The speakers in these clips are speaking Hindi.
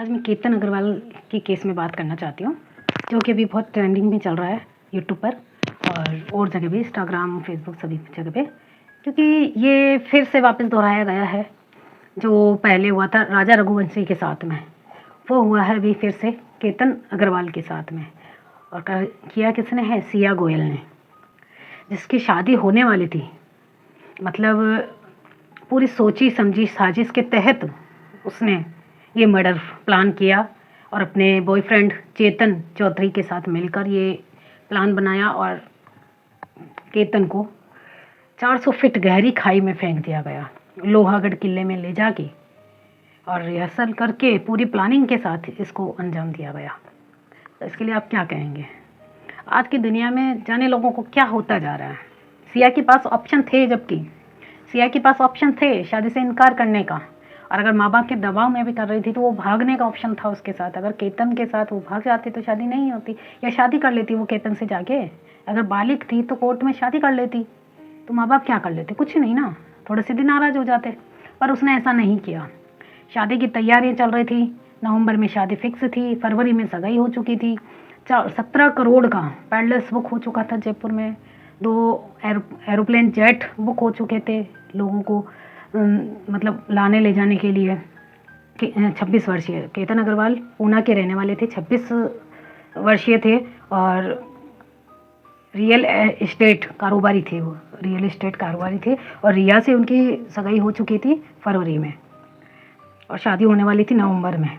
आज मैं केतन अग्रवाल के केस में बात करना चाहती हूँ, जो कि अभी बहुत ट्रेंडिंग में चल रहा है यूट्यूब पर और जगह भी, इंस्टाग्राम, फेसबुक, सभी जगह पे, क्योंकि ये फिर से वापस दोहराया गया है। जो पहले हुआ था राजा रघुवंशी के साथ में, वो हुआ है अभी फिर से केतन अग्रवाल के साथ में। और किया किसने है? सिया गोयल ने, जिसकी शादी होने वाली थी। मतलब पूरी सोची समझी साजिश के तहत उसने ये मर्डर प्लान किया और अपने बॉयफ्रेंड चेतन चौधरी के साथ मिलकर ये प्लान बनाया और केतन को 400 फीट गहरी खाई में फेंक दिया गया, लोहागढ़ किले में ले जाके, और रिहर्सल करके पूरी प्लानिंग के साथ इसको अंजाम दिया गया। तो इसके लिए आप क्या कहेंगे? आज की दुनिया में जाने लोगों को क्या होता जा रहा है। सिया के पास ऑप्शन थे, जबकि सिया के पास ऑप्शन थे शादी से इनकार करने का, और अगर माँ बाप के दबाव में भी कर रही थी तो वो भागने का ऑप्शन था उसके साथ। अगर केतन के साथ वो भाग जाती तो शादी नहीं होती, या शादी कर लेती वो केतन से जाके। अगर बालिग थी तो कोर्ट में शादी कर लेती, तो माँ बाप क्या कर लेते? कुछ नहीं ना, थोड़े से दिन नाराज हो जाते। पर उसने ऐसा नहीं किया। शादी की तैयारियाँ चल रही थी, नवंबर में शादी फिक्स थी, फरवरी में सगाई हो चुकी थी, 17 करोड़ का पैलेस बुक हो चुका था जयपुर में, 2 एरोप्लेन जेट बुक हो चुके थे लोगों को मतलब लाने ले जाने के लिए। 26 वर्षीय केतन अग्रवाल ऊना के रहने वाले थे, 26 वर्षीय थे और रियल एस्टेट कारोबारी थे। वो रियल एस्टेट कारोबारी थे और रिया से उनकी सगाई हो चुकी थी फरवरी में, और शादी होने वाली थी नवंबर में।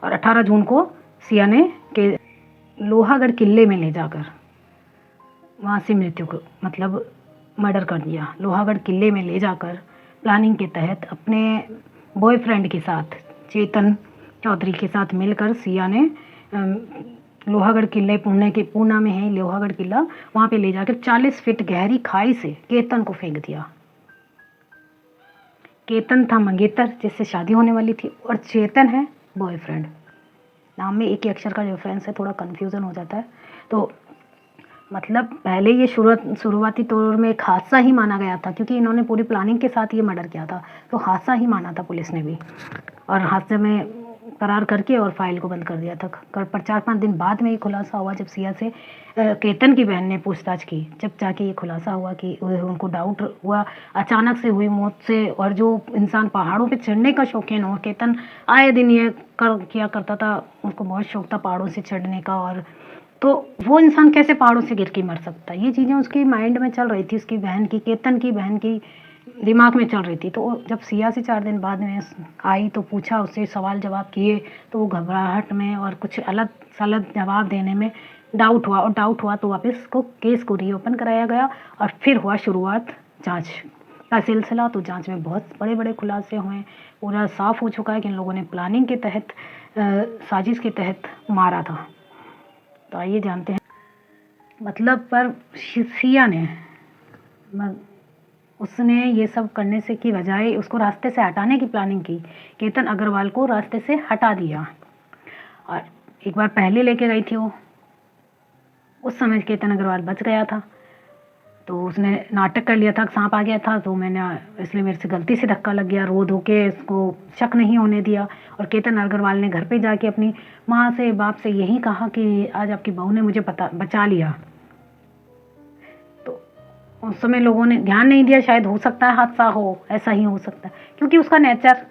और 18 जून को सिया ने के लोहागढ़ किले में ले जाकर वहाँ से मृत्यु को मतलब मर्डर कर दिया। लोहागढ़ किले में ले जाकर प्लानिंग के तहत अपने बॉयफ्रेंड के साथ, चेतन चौधरी के साथ मिलकर सिया ने लोहागढ़ किले, पूना में है लोहागढ़ किला, वहाँ पे ले जाकर 40 फीट गहरी खाई से केतन को फेंक दिया। केतन था मंगेतर, जिससे शादी होने वाली थी, और चेतन है बॉयफ्रेंड। नाम में एक ही अक्षर का डिफरेंस है, थोड़ा कन्फ्यूज़न हो जाता है। तो मतलब पहले ये शुरुआती तौर में एक हादसा ही माना गया था, क्योंकि इन्होंने पूरी प्लानिंग के साथ ये मर्डर किया था, तो हादसा ही माना था पुलिस ने भी, और हादसे में करार करके और फाइल को बंद कर दिया था। पर 4-5 दिन बाद में ये खुलासा हुआ, जब सिया से केतन की बहन ने पूछताछ की, जब जाके ये खुलासा हुआ कि उनको डाउट हुआ अचानक से हुई मौत से। और जो इंसान पहाड़ों पे चढ़ने का शौकीन हो, केतन आए दिन ये किया करता था, उसको बहुत शौक था पहाड़ों से चढ़ने का, और तो वो इंसान कैसे पहाड़ों से गिर के मर सकता है? ये चीज़ें उसकी माइंड में चल रही थी, उसकी बहन की, केतन की बहन की दिमाग में चल रही थी। तो जब सिया से 4 दिन बाद में आई तो पूछा, उससे सवाल जवाब किए, तो वो घबराहट में और कुछ अलग सलग जवाब देने में डाउट हुआ, और डाउट हुआ तो वापस केस को रीओपन कराया गया, और फिर हुआ शुरुआत जाँच का सिलसिला। तो जांच में बहुत बड़े बड़े खुलासे हुए, पूरा साफ हो चुका है कि इन लोगों ने प्लानिंग के तहत, साजिश के तहत मारा था। तो आइए जानते हैं। मतलब पर सिया ने उसने ये सब करने से की बजाय उसको रास्ते से हटाने की प्लानिंग की, केतन अग्रवाल को रास्ते से हटा दिया। और एक बार पहले लेके गई थी वो, उस समय केतन अग्रवाल बच गया था, तो उसने नाटक कर लिया था, सांप आ गया था, तो मैंने इसलिए मेरे से गलती से धक्का लग गया, रो धो के इसको शक नहीं होने दिया। और केतन अग्रवाल ने घर पे जाके अपनी माँ से, बाप से यही कहा कि आज आपकी बहू ने मुझे बचा लिया। तो उस समय लोगों ने ध्यान नहीं दिया, शायद हो सकता है हादसा हो, ऐसा ही हो सकता है, क्योंकि उसका नेचर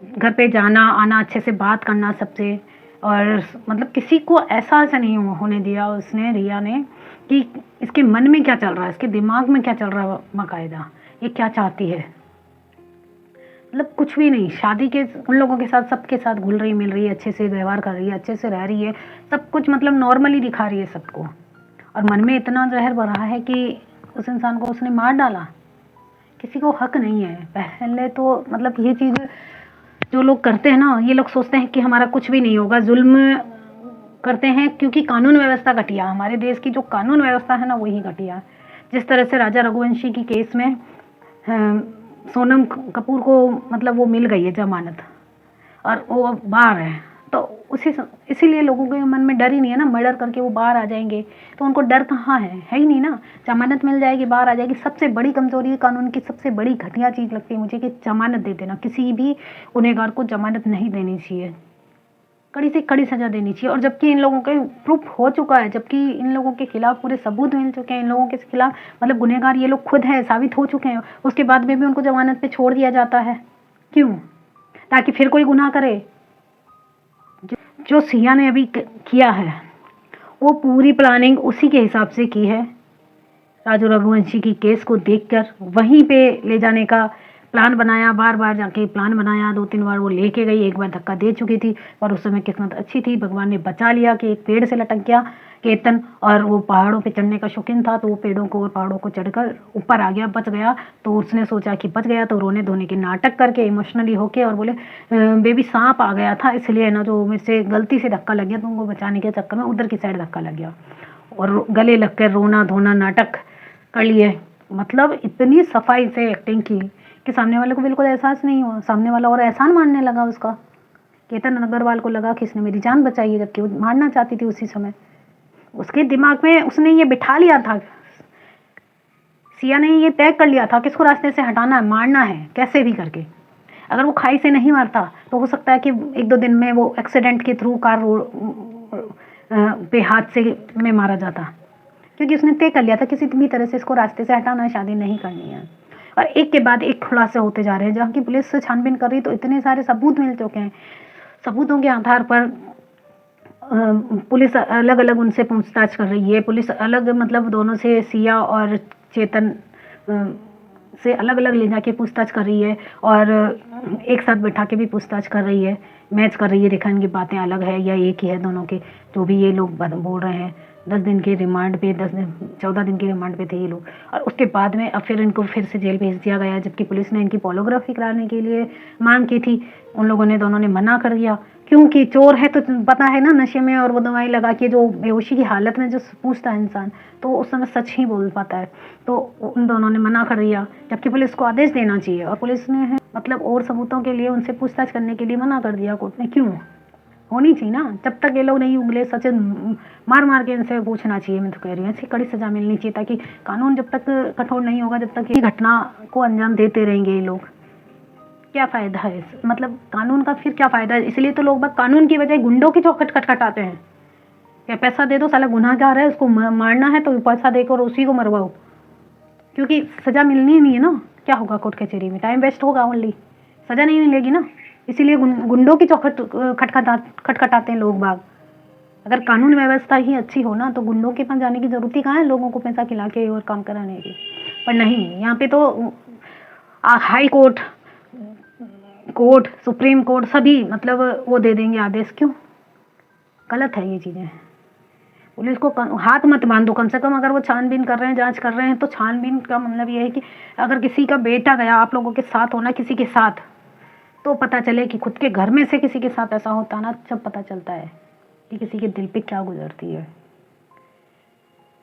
घर पे जाना आना, अच्छे से बात करना सबसे, और मतलब किसी को ऐसा नहीं होने दिया उसने, रिया ने, कि इसके मन में क्या चल रहा है, इसके दिमाग में क्या चल रहा है, बाकायदा ये क्या चाहती है। मतलब कुछ भी नहीं, शादी के उन लोगों के साथ, सबके साथ घुल रही मिल रही है, अच्छे से व्यवहार कर रही है, अच्छे से रह रही है, सब कुछ मतलब नॉर्मली दिखा रही है सबको, और मन में इतना जहर भरा है कि उस इंसान को उसने मार डाला। किसी को हक नहीं है। पहले तो मतलब ये चीज़ जो लोग करते हैं ना, ये लोग सोचते हैं कि हमारा कुछ भी नहीं होगा, जुल्म करते हैं, क्योंकि कानून व्यवस्था घटिया, हमारे देश की जो कानून व्यवस्था है ना वही घटिया। जिस तरह से राजा रघुवंशी की केस में सोनम कपूर को मतलब वो मिल गई है जमानत, और वो बाहर है, तो इसीलिए लोगों के मन में डर ही नहीं है ना, मर्डर करके वो बाहर आ जाएंगे, तो उनको डर कहाँ है ही नहीं ना। जमानत मिल जाएगी, बाहर आ जाएगी। सबसे बड़ी कमजोरी है कानून की, सबसे बड़ी घटिया चीज़ लगती है मुझे कि जमानत दे देना। किसी भी गुनहगार को जमानत नहीं देनी चाहिए, कड़ी से कड़ी सज़ा देनी चाहिए। और जबकि इन लोगों के प्रूफ हो चुका है, जबकि इन लोगों के खिलाफ पूरे सबूत मिल चुके हैं, इन लोगों के खिलाफ मतलब गुनहगार ये लोग खुद हैं, साबित हो चुके हैं, उसके बाद में भी उनको जमानत पे छोड़ दिया जाता है। क्यों? ताकि फिर कोई गुनाह करे। जो सिया ने अभी किया है वो पूरी प्लानिंग उसी के हिसाब से की है। राजू रघुवंशी की केस को देखकर वहीं पे ले जाने का प्लान बनाया, बार बार जाके प्लान बनाया, 2-3 बार वो लेके गई, एक बार धक्का दे चुकी थी, पर उस समय किस्मत अच्छी थी, भगवान ने बचा लिया कि एक पेड़ से लटक गया केतन, और वो पहाड़ों पे चढ़ने का शौकीन था, तो वो पेड़ों को और पहाड़ों को चढ़कर ऊपर आ गया, बच गया। तो उसने सोचा कि बच गया, तो रोने धोने के नाटक करके इमोशनली होके और बोले बेबी सांप आ गया था, इसलिए ना जो मुझसे गलती से धक्का लग गया, तो उनको बचाने के चक्कर में उधर की साइड धक्का लग गया और गले लग कर रोना धोना नाटक कर लिए। मतलब इतनी सफाई से एक्टिंग की कि सामने वाले को बिल्कुल एहसास नहीं हुआ, सामने वाला और एहसान मानने लगा उसका। केतन अग्रवाल को लगा कि इसने मेरी जान बचाई है, जबकि वो मारना चाहती थी उसी समय। उसके दिमाग में उसने ये बिठा लिया था, सिया ने ये तय कर लिया था कि इसको रास्ते से हटाना है, मारना है कैसे भी करके। अगर वो खाई से नहीं मारता तो हो सकता है कि 1-2 दिन में वो एक्सीडेंट के थ्रू कार पे हादसे में मारा जाता, क्योंकि उसने तय कर लिया था किसी भी तरह से इसको रास्ते से हटाना है, शादी नहीं करनी है। और एक के बाद एक खुलासे होते जा रहे हैं, जहाँ की पुलिस से छानबीन कर रही तो इतने सारे सबूत मिल चुके हैं। सबूतों के आधार पर पुलिस अलग अलग उनसे पूछताछ कर रही है। पुलिस अलग मतलब दोनों से, सिया और चेतन से अलग अलग ले जाके पूछताछ कर रही है और एक साथ बैठा के भी पूछताछ कर रही है, मैच कर रही है, देखा इनकी बातें अलग है या एक ही है दोनों के, जो भी ये लोग बोल रहे हैं। 10 दिन के रिमांड पे, 14 दिन के रिमांड पे थे ये लोग, और उसके बाद में अब फिर इनको फिर से जेल भेज दिया गया, जबकि पुलिस ने इनकी पॉलीग्राफी कराने के लिए मांग की थी। उन लोगों ने, दोनों ने मना कर दिया, क्योंकि चोर है तो पता है ना, नशे में और वो दवाई लगा के जो बेहोशी की हालत में जो पूछता है इंसान, तो उस समय सच ही बोल पाता है। तो उन दोनों ने मना कर दिया, जबकि पुलिस को आदेश देना चाहिए, और पुलिस ने मतलब और सबूतों के लिए उनसे पूछताछ करने के लिए मना कर दिया कोर्ट ने। क्यों? होनी चाहिए ना, जब तक ये लोग नहीं उंगले सच मार मार के इनसे पूछना चाहिए। मैं तो कह रही हूँ ऐसी कड़ी सजा मिलनी चाहिए, ताकि कानून जब तक कठोर नहीं होगा, जब तक ये घटना को अंजाम देते रहेंगे ये लोग, क्या फ़ायदा है मतलब कानून का फिर क्या फ़ायदा है। इसलिए तो लोग बस कानून की बजाय गुंडों की चौखट खटखटाते हैं। क्या पैसा दे दो, साला गुनाहगार है, उसको मारना है तो पैसा देकर उसी को मरवाओ, क्योंकि सज़ा मिलनी ही नहीं है ना। क्या होगा कोर्ट कचहरी में, टाइम वेस्ट होगा, ओनली सज़ा नहीं मिलेगी ना। इसीलिए गुंडों की चौखट खटखटाते हैं लोग बाग। अगर कानून व्यवस्था ही अच्छी हो ना, तो गुंडों के पास जाने की ज़रूरत ही कहाँ है, लोगों को पैसा खिला के और काम कराने की। पर नहीं, यहाँ पे तो high court, court, supreme court सभी मतलब वो दे देंगे आदेश। क्यों? गलत है ये चीज़ें। पुलिस को हाथ मत बांधो, कम से कम अगर वो छानबीन कर रहे हैं, जांच कर रहे हैं, तो छानबीन का मतलब ये है कि अगर किसी का बेटा गया, आप लोगों के साथ होना, किसी के साथ, तो पता चले कि खुद के घर में से किसी के साथ ऐसा होता ना, जब पता चलता है कि किसी के दिल पे क्या गुजरती है।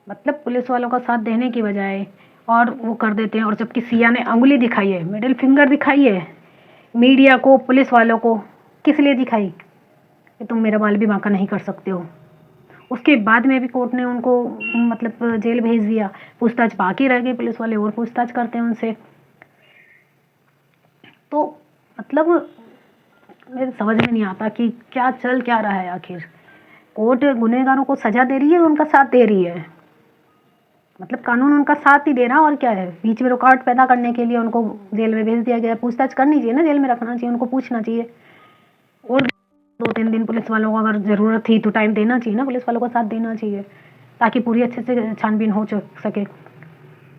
मतलब पुलिस वालों का साथ देने की बजाय और वो कर देते हैं। और जबकि सिया ने अंगुली दिखाई है, मिडिल फिंगर दिखाई है मीडिया को, पुलिस वालों को, किस लिए दिखाई कि तुम मेरा बाल भी बांका नहीं कर सकते हो। उसके बाद में भी कोर्ट ने उनको मतलब जेल भेज दिया। पूछताछ बाकी रह गई, पुलिस वाले और पूछताछ करते हैं उनसे। तो मतलब मेरे समझ में नहीं आता कि क्या चल क्या रहा है आखिर। कोर्ट गुनहगारों को सजा दे रही है, उनका साथ दे रही है, मतलब कानून उनका साथ ही दे रहा, और क्या है। बीच में रुकावट पैदा करने के लिए उनको जेल में भेज दिया गया। पूछताछ करनी चाहिए ना, जेल में रखना चाहिए, उनको पूछना चाहिए। और 2-3 दिन पुलिस वालों को अगर ज़रूरत थी तो टाइम देना चाहिए ना, पुलिस वालों का साथ देना चाहिए, ताकि पूरी अच्छे से छानबीन हो सके।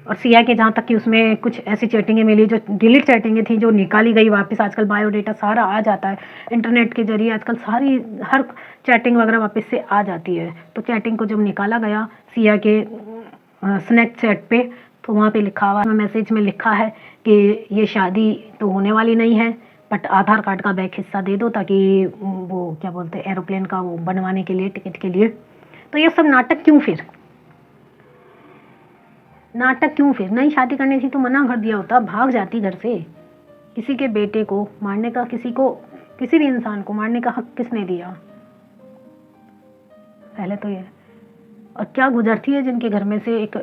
और सिया के जहाँ तक कि उसमें कुछ ऐसी चैटिंगें मिली जो डिलीट चैटिंगें थी, जो निकाली गई वापस। आजकल बायोडेटा सारा आ जाता है इंटरनेट के जरिए, आजकल सारी हर चैटिंग वगैरह वापस से आ जाती है। तो चैटिंग को जब निकाला गया सिया के स्नैपचैट पे, तो वहाँ पे लिखा हुआ, मैसेज में लिखा है कि ये शादी तो होने वाली नहीं है, बट आधार कार्ड का बैक हिस्सा दे दो, ताकि वो क्या बोलते हैं एरोप्लेन का वो बनवाने के लिए, टिकट के लिए। तो ये सब नाटक क्यों फिर? नाटक क्यों फिर? नहीं शादी करनी थी तो मना कर दिया होता, भाग जाती घर से। किसी के बेटे को मारने का, किसी भी इंसान को मारने का हक किसने दिया? पहले तो ये। और क्या गुजरती है जिनके घर में से एक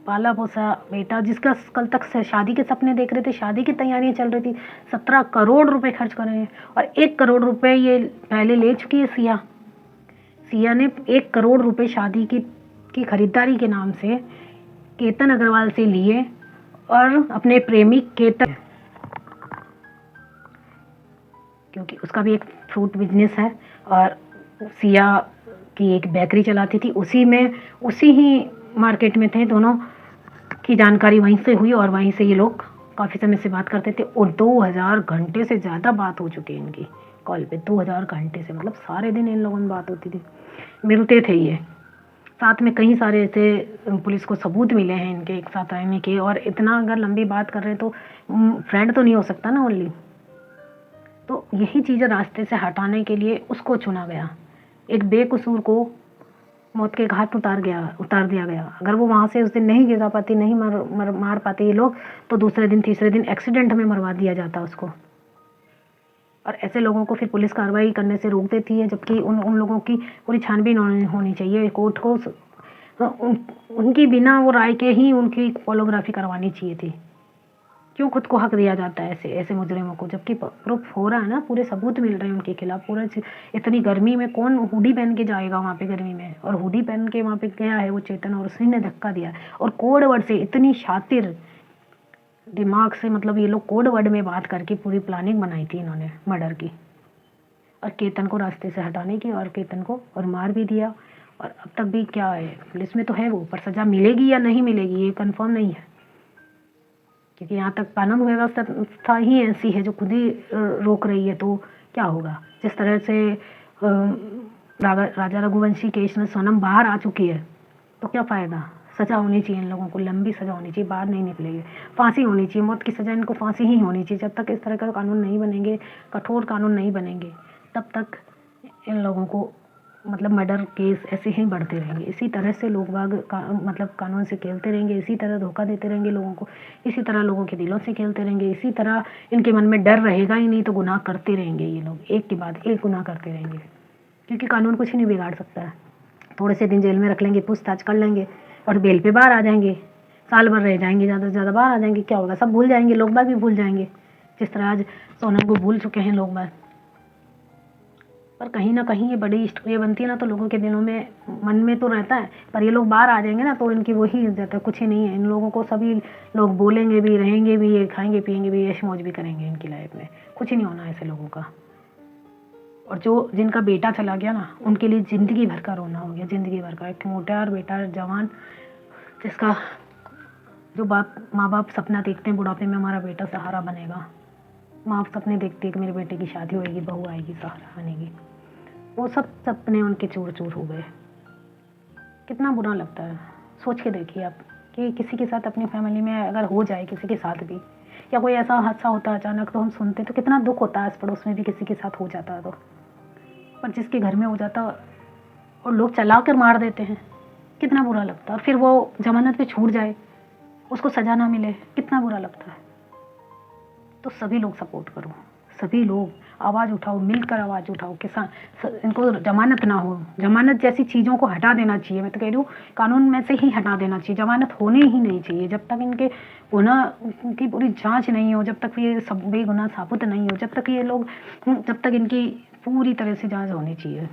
पाला पोसा बेटा, जिसका कल तक से शादी के सपने देख रहे थे, शादी की तैयारियां चल रही थी, 17 करोड़ रुपए खर्च कर रहे हैं। और 1 करोड़ रुपए ये पहले ले चुकी है सिया। सिया ने 1 करोड़ रुपए शादी की खरीदारी के नाम से केतन अग्रवाल से लिए और अपने प्रेमी केतन, क्योंकि उसका भी एक फ्रूट बिजनेस है और सिया की एक बेकरी चलाती थी, उसी ही मार्केट में थे दोनों की जानकारी वहीं से हुई और वहीं से ये लोग काफ़ी समय से बात करते थे और 2000 घंटे से ज़्यादा बात हो चुकी है इनकी कॉल पे। 2000 घंटे से, मतलब सारे दिन इन लोगों में बात होती थी, मिलते थे ये साथ में। कई सारे ऐसे पुलिस को सबूत मिले हैं इनके एक साथ रहने के। और इतना अगर लंबी बात कर रहे हैं तो फ्रेंड तो नहीं हो सकता ना ओनली। तो यही चीज़ें रास्ते से हटाने के लिए उसको चुना गया, एक बेकसूर को मौत के घाट उतार दिया गया। अगर वो वहाँ से उस दिन नहीं गिरा पाती, नहीं मार पाते ये लोग, तो दूसरे दिन तीसरे दिन एक्सीडेंट में मरवा दिया जाता उसको। और ऐसे लोगों को फिर पुलिस कार्रवाई करने से रोक देती है, जबकि उन लोगों की पूरी छानबीन होनी चाहिए। कोर्ट को उनकी बिना वो राय के ही उनकी पॉलीग्राफी करवानी चाहिए थी। क्यों खुद को हक दिया जाता है ऐसे मुजरिमों को, जबकि प्रूफ हो रहा है ना, पूरे सबूत मिल रहे हैं उनके खिलाफ। पूरा इतनी गर्मी में कौन हुडी पहन के जाएगा वहाँ पे गर्मी में, और हुडी पहन के वहाँ पे गया है वो चेतन और उसी ने धक्का दिया। और कोड वर्ड से, इतनी शातिर दिमाग से, मतलब ये लोग कोड वर्ड में बात करके पूरी प्लानिंग बनाई थी इन्होंने मर्डर की और केतन को रास्ते से हटाने की, और केतन को और मार भी दिया। और अब तक भी क्या है, पुलिस में तो है वो, पर सज़ा मिलेगी या नहीं मिलेगी ये कंफर्म नहीं है, क्योंकि यहाँ तक कानून व्यवस्था ही ऐसी है जो खुद ही रोक रही है। तो क्या होगा, जिस तरह से राजा रघुवंशी केस में सोनम बाहर आ चुकी है, तो क्या फ़ायदा। सज़ा होनी चाहिए इन लोगों को, लंबी सज़ा होनी चाहिए, बाहर नहीं निकलेगी। फांसी होनी चाहिए, मौत की सज़ा इनको फांसी ही होनी चाहिए। जब तक इस तरह का कानून नहीं बनेंगे, कठोर कानून नहीं बनेंगे, तब तक इन लोगों को मतलब मर्डर केस ऐसे ही बढ़ते रहेंगे। इसी तरह से लोग बाग मतलब कानून से खेलते रहेंगे, इसी तरह धोखा देते रहेंगे लोगों को, इसी तरह लोगों के दिलों से खेलते रहेंगे, इसी तरह इनके मन में डर रहेगा ही नहीं, तो गुनाह करते रहेंगे ये लोग, एक के बाद एक गुनाह करते रहेंगे। क्योंकि कानून कुछ नहीं बिगाड़ सकता है। थोड़े से दिन जेल में रख लेंगे, पूछताछ कर लेंगे और बेल पे बाहर आ जाएंगे, साल भर रह जाएंगे, ज़्यादा से ज़्यादा बाहर आ जाएंगे। क्या होगा, सब भूल जाएंगे, लोग बाग भी भूल जाएंगे, जिस तरह आज सोनम को भूल चुके हैं लोग बाग। पर कहीं ना कहीं ये बड़ी स्टोरी बनती है ना, तो लोगों के दिलों में, मन में तो रहता है, पर ये लोग बाहर आ जाएंगे ना, तो इनकी वही इज्जत है, कुछ ही नहीं है। इन लोगों को सभी लोग बोलेंगे भी, रहेंगे भी, ये खाएंगे पिएंगे भी, ऐश मौज भी करेंगे, इनकी लाइफ में कुछ ही नहीं होना ऐसे लोगों का। और जो जिनका बेटा चला गया ना, उनके लिए ज़िंदगी भर का रोना हो गया, ज़िंदगी भर का। एक मोटा बेटा जवान, जिसका जो माँ बाप सपना देखते हैं बुढ़ापे में हमारा बेटा सहारा बनेगा, माँ सपने देखती है कि मेरे बेटे की शादी होएगी, बहू आएगी, सहारा बनेगी, वो सब सपने उनके चूर चूर हो गए। कितना बुरा लगता है, सोच के देखिए आप कि किसी के साथ अपनी फैमिली में अगर हो जाए, किसी के साथ भी, या कोई ऐसा हादसा होता है अचानक, तो हम सुनते तो कितना दुख होता है, आस पड़ोस में भी किसी के साथ हो जाता है तो। पर जिसके घर में हो जाता और लोग चला कर मार देते हैं, कितना बुरा लगता है। और फिर वो जमानत पे छूट जाए, उसको सज़ा ना मिले, कितना बुरा लगता है। तो सभी लोग सपोर्ट करो, सभी लोग आवाज़ उठाओ, मिलकर आवाज़ उठाओ। किसान इनको जमानत ना हो, जमानत जैसी चीज़ों को हटा देना चाहिए। मैं तो कह रही हूँ कानून में से ही हटा देना चाहिए, जमानत होनी ही नहीं चाहिए। जब तक इनके गुनाह की पूरी जांच नहीं हो, जब तक ये सब बेगुनाह साबित नहीं हो, जब तक ये लोग, जब तक इनकी पूरी तरह से जाँच होनी चाहिए।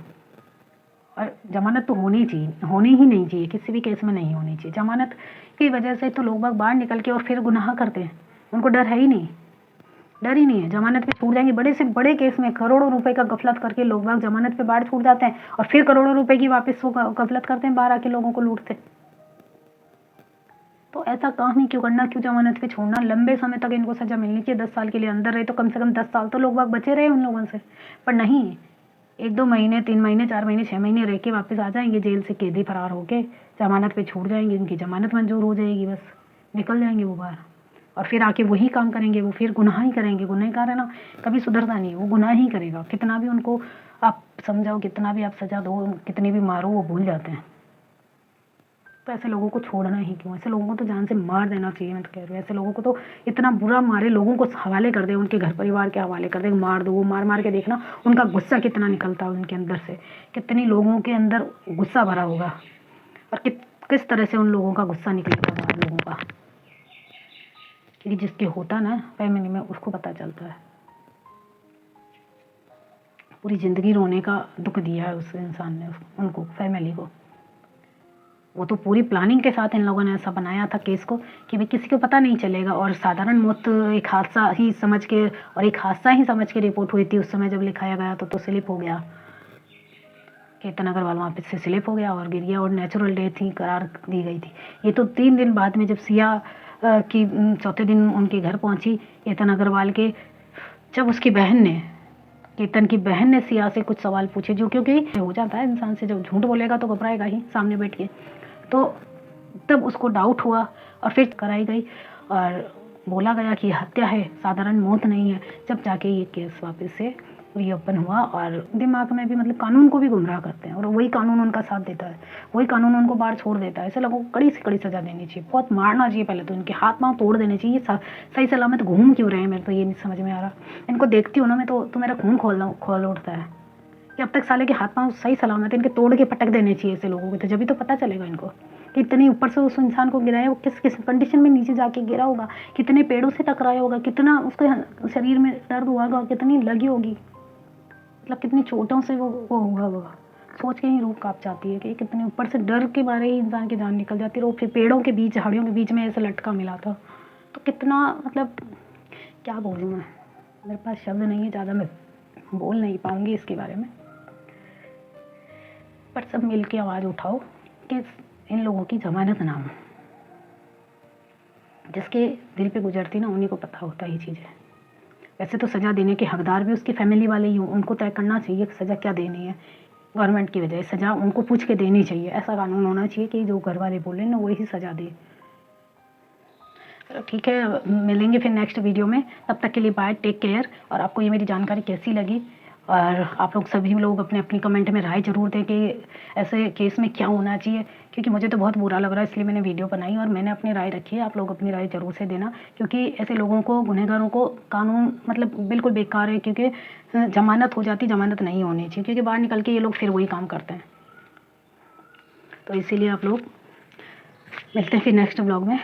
और जमानत तो होनी चाहिए, होनी ही नहीं चाहिए, किसी भी केस में नहीं होनी चाहिए। जमानत की वजह से तो लोग बाहर निकल के और फिर गुनाह करते हैं, उनको डर है ही नहीं, डर ही नहीं है। जमानत पे छूट जाएंगे, बड़े से बड़े केस में करोड़ों रुपए का गफलत करके लोग बाग जमानत पे बाहर छूट जाते हैं और फिर करोड़ों रुपए की वापस वो गफलत करते हैं, बाहर आके लोगों को लूटते। तो ऐसा काम ही क्यों करना, क्यों जमानत पे छोड़ना। लंबे समय तक इनको सजा मिलनी चाहिए, 10 साल के लिए अंदर रहे तो कम से कम 10 साल तो लोग बाग बचे रहे उन लोगों से। पर नहीं, 1-2 महीने, 3 महीने, 4 महीने, 6 महीने रह के वापस आ जाएंगे जेल से, कैदी फरार होके जमानत पे छूट जाएंगे, इनकी जमानत मंजूर हो जाएगी, बस निकल जाएंगे वो बाहर। और फिर आके वही काम करेंगे, वो फिर गुनाह ही करेंगे। गुनहगार है ना, कभी सुधरता नहीं, वो गुनाह ही करेगा। कितना भी उनको आप समझाओ, कितना भी आप सजा दो, कितनी भी मारो, वो भूल जाते हैं। तो ऐसे लोगों को छोड़ना ही क्यों, ऐसे लोगों को तो जान से मार देना चाहिए। मैं तो कह रही हूँ ऐसे लोगों को तो इतना बुरा मारे, लोगों को हवाले कर दे, उनके घर परिवार के हवाले कर दे, मार दो। वो मार मार के देखना उनका गुस्सा कितना निकलता है उनके अंदर से, कितनी लोगों के अंदर गुस्सा भरा होगा और किस तरह से उन लोगों का गुस्सा निकलेगा। आप लोगों का, क्योंकि जिसके होता ना फैमिली में उसको पता चलता है। पूरी ज़िंदगी रोने का दुख दिया है उस इंसान ने उनको, फैमिली को। वो तो पूरी प्लानिंग के साथ इन लोगों ने ऐसा बनाया था केस को कि भाई किसी को पता नहीं चलेगा, और साधारण मौत एक हादसा ही समझ के, और एक हादसा ही समझ के रिपोर्ट हुई थी उस समय जब लिखाया गया तो स्लिप हो गया, केतन अग्रवाल वहाँ पे से स्लिप हो गया और गिर गया, और नेचुरल डेथ ही करार दी गई थी। ये तो 3 दिन बाद में जब सिया की चौथे दिन उनके घर पहुंची केतन अग्रवाल के, जब उसकी बहन ने, केतन की बहन ने सिया से कुछ सवाल पूछे, जो क्योंकि हो जाता है इंसान से, जब झूठ बोलेगा तो घबराएगा ही सामने बैठ के, तो तब उसको डाउट हुआ और फिर कराई गई और बोला गया कि हत्या है, साधारण मौत नहीं है। जब जाके ये केस वापस से रीओपन हुआ, और दिमाग में भी मतलब कानून को भी गुमराह करते हैं, और वही कानून उनका साथ देता है, वही कानून उनको बाहर छोड़ देता है। ऐसे लोगों को कड़ी से कड़ी सजा देनी चाहिए, बहुत मारना चाहिए, पहले तो इनके हाथ पाँव तोड़ देने चाहिए। सही सलामत घूम क्यों रहे हैं, मेरे तो ये नहीं समझ में आ रहा। इनको देखती हूँ ना मैं तो मेरा खून खोल उठता है कि अब तक साले के हाथ पाँव सही सलामत है, इनके तोड़ के पटक देने चाहिए ऐसे लोगों को, तो जब तो पता चलेगा इनको कि इतनी ऊपर से उस इंसान को गिराया, वो किस किस कंडीशन में नीचे जाके गिरा होगा, कितने पेड़ों से टकराया होगा, कितना उसके शरीर में दर्द हुआ होगा, कितनी लगी होगी, मतलब कितनी चोटों से वो हुआ होगा। सोच के ही रूह काँप जाती है कि कितने ऊपर से डर के मारे ही इंसान की जान निकल जाती है, और फिर पेड़ों के बीच, झाड़ियों के बीच में ऐसे लटका मिला था, तो कितना, मतलब क्या बोलूँ मैं, मेरे पास शब्द नहीं है, ज़्यादा मैं बोल नहीं पाऊँगी इसके बारे में। पर सब मिल के आवाज़ उठाओ कि इन लोगों की जमानत ना हो। जिसके दिल पे गुजरती ना उन्हीं को पता होता है ये चीज़ें। वैसे तो सज़ा देने के हकदार भी उसकी फैमिली वाले ही हों, उनको तय करना चाहिए कि सज़ा क्या देनी है। गवर्नमेंट की वजह सज़ा उनको पूछ के देनी चाहिए, ऐसा कानून होना चाहिए कि जो घर वाले बोले ना वही सज़ा दे। चलो ठीक है, मिलेंगे फिर नेक्स्ट वीडियो में, तब तक के लिए बाय, टेक केयर। और आपको ये मेरी जानकारी कैसी लगी, और आप लोग सभी लोग अपने अपनी कमेंट में राय ज़रूर दें कि ऐसे केस में क्या होना चाहिए, क्योंकि मुझे तो बहुत बुरा लग रहा है, इसलिए मैंने वीडियो बनाई और मैंने अपनी राय रखी है। आप लोग अपनी राय ज़रूर से देना, क्योंकि ऐसे लोगों को, गुनहगारों को कानून मतलब बिल्कुल बेकार है, क्योंकि जमानत हो जाती, जमानत नहीं होनी चाहिए, क्योंकि बाहर निकल के ये लोग फिर वही काम करते हैं। तो इसीलिए आप लोग, मिलते हैं फिर नेक्स्ट ब्लॉग में।